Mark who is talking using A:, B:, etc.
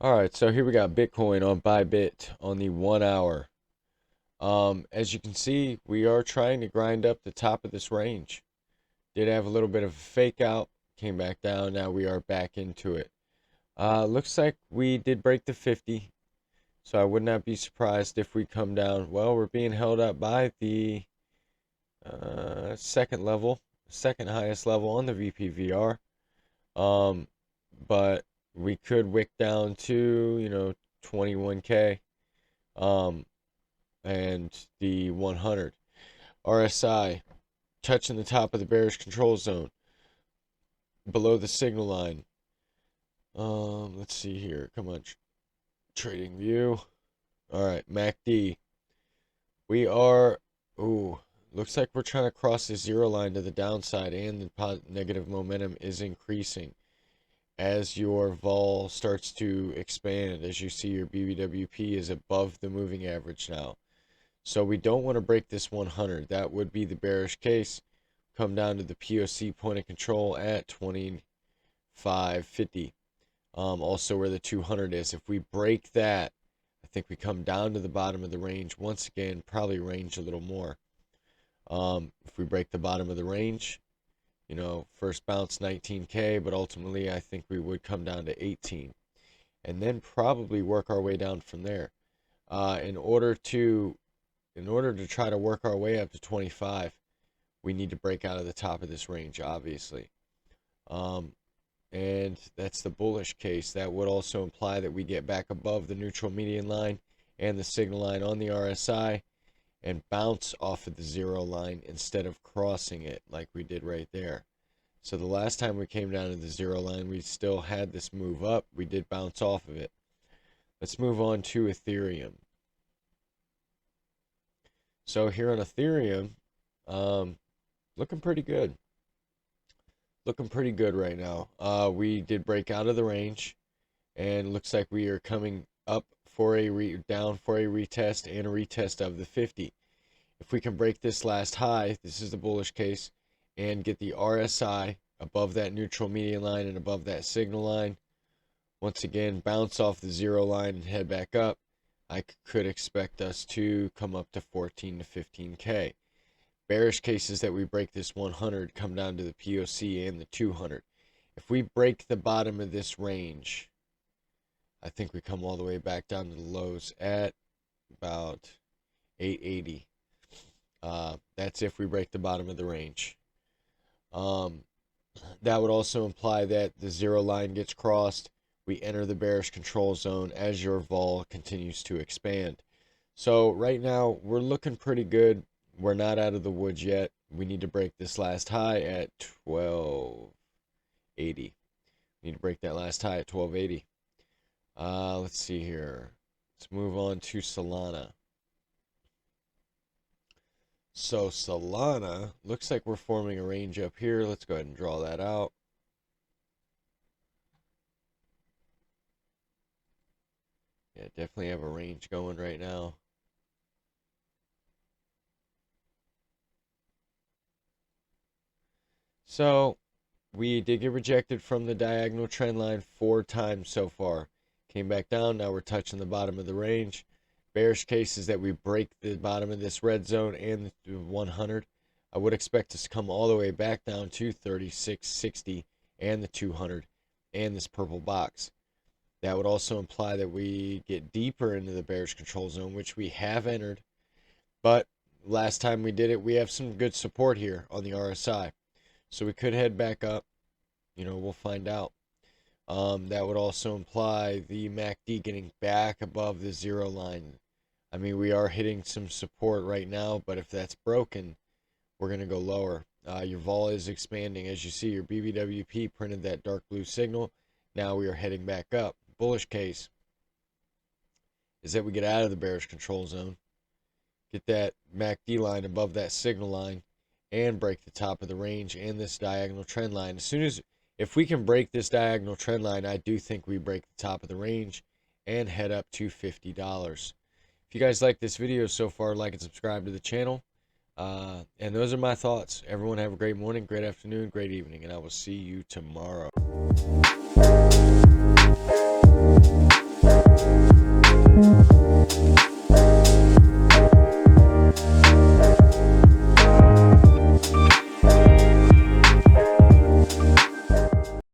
A: Alright, so here we got Bitcoin on Bybit on the 1 hour. As you can see, we are trying to grind up the top of this range. Did have a little bit of a fake out, came back down, now we are back into it. Looks like we did break the 50, so I would not be surprised if we come down. Well, we're being held up by the second highest level on the VPVR. But we could wick down to 21K, um, and the 100 RSI touching the top of the bearish control zone below the signal line. Let's see here. Come on, trading view. All right, MACD. We are. Ooh, looks like we're trying to cross the zero line to the downside, and the negative momentum is increasing as your vol starts to expand. As you see, your BBWP is above the moving average now. So we don't want to break this 100. That would be the bearish case. Come down to the POC point of control at 25.50. Also where the 200 is. If we break that, I think we come down to the bottom of the range once again, probably range a little more. If we break the bottom of the range, first bounce 19K, but ultimately I think we would come down to 18 and then probably work our way down from there. In order to try to work our way up to 25, we need to break out of the top of this range, obviously. And that's the bullish case. That would also imply that we get back above the neutral median line and the signal line on the RSI and bounce off of the zero line instead of crossing it like we did right there. So the last time we came down to the zero line, we still had this move up. We did bounce off of it. Let's move on to Ethereum. So here on Ethereum, looking pretty good. Looking pretty good right now. We did break out of the range, and looks like we are coming up for down for a retest and a retest of the 50. If we can break this last high, this is the bullish case, and get the RSI above that neutral median line and above that signal line, once again bounce off the zero line and head back up, I could expect us to come up to 14 to 15K. Bearish cases that we break this 100 come down to the POC and the 200. If we break the bottom of this range, I think we come all the way back down to the lows at about 880. That's if we break the bottom of the range. That would also imply that the zero line gets crossed. We enter the bearish control zone as your vol continues to expand. So right now we're looking pretty good. We're not out of the woods yet. We need to break this last high at 1280. We need to break that last high at 1280. Let's see here. Let's move on to Solana. So Solana, looks like we're forming a range up here. Let's go ahead and draw that out. Yeah, definitely have a range going right now. So we did get rejected from the diagonal trend line 4 times so far. Came back down, now we're touching the bottom of the range. Bearish case is that we break the bottom of this red zone and the 100. I would expect us to come all the way back down to 36.60 and the 200 and this purple box. That would also imply that we get deeper into the bearish control zone, which we have entered. But last time we did it, we have some good support here on the RSI. So we could head back up. We'll find out. That would also imply the MACD getting back above the zero line. I mean, we are hitting some support right now, but if that's broken, we're going to go lower. Your vol is expanding. As you see, your BBWP printed that dark blue signal. Now we are heading back up. Bullish case is that we get out of the bearish control zone, get that MACD line above that signal line, and break the top of the range and this diagonal trend line. If we can break this diagonal trend line, I do think we break the top of the range and head up to $50. If you guys like this video so far, like and subscribe to the channel. And those are my thoughts. Everyone have a great morning, great afternoon, great evening, and I will see you tomorrow.